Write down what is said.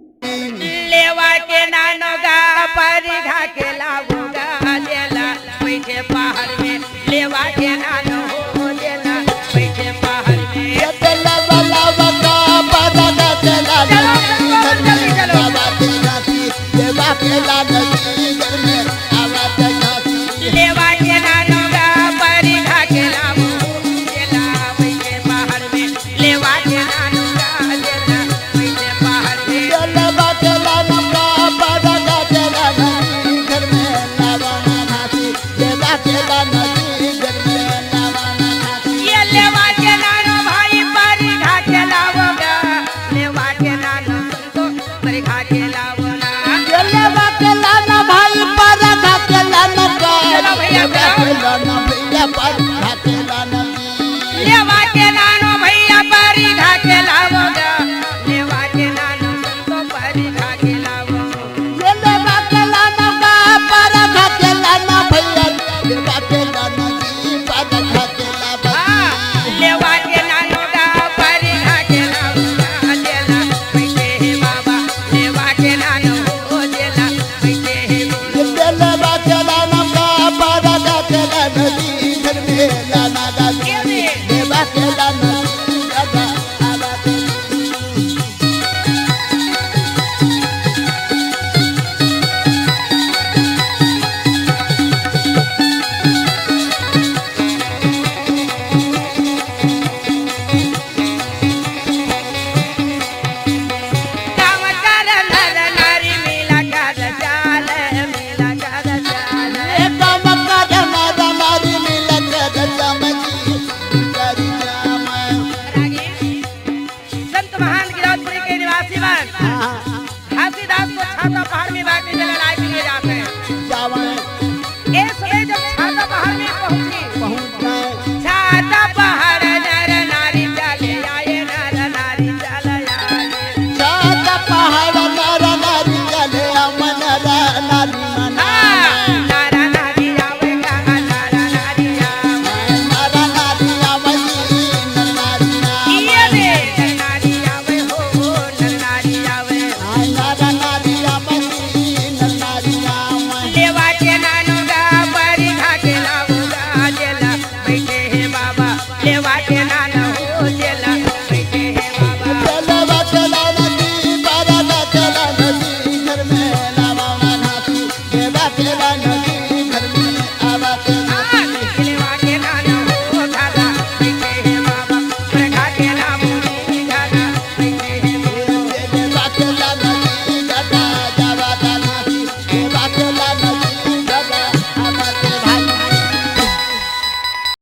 लेवा के नानो गा परिघा के लावो गा देला बैठे पहाड़ में लेवा के नानो हो देला बैठे पहाड़ में देला वाला वका पदा देला चलो देवा के लाना घर में आवाज खाती लेवा के नानो गा परिघा के लावो देला बैठे पहाड़ में लेवा के नानो गा देला बैठे पहाड़ में देवा के लाना पदा देला घर में लावाना खाती देवा के लाना घर में लावाना खाती ये लेवा के नानो भाई परिघा के लावो गा लेवा के नानो संतो परिघा के लावो ना देवा के लाना भाई पदा के लाना चलो भैया, लाना भैया पदा के लाना लेवा के नानो भैया परिघा के लावो गा लेवा के नानो संतो परिघा के लावो देवा के लाना पदा के लाना भैया देवा के लाना पदा के लाना हाँ, लेवा के नानो गा परिघा के लावो गा देला बैठे हे बाबा लेवा के नानो हो देला बैठे हे देवा के लाना पदा के लाना घर में लाना देवा के लाना दादा आवाज काम कर नर नारी मिला कर चाल मिला कर चाल संत महान गिरौदपुरी के निवासी बन हाथीदास को छाता पहाड़ में बांटने के लड़ाई के लिए जाते हैं एक समय जब छाता पहाड़ में पहुंची छाता पहाड़ नर नारी चले आए नर नारी चले आए नारा नारी आवे गा नारा नारी आवे ये रे नर नारी आवे हो नर नारी आवे लेवा के नानो गा परिघा के लावो गा देला बैठे हे बाबा लेवा के नानो हो देला बैठे हे बाबा घर में लावा नाथी देवा के लाना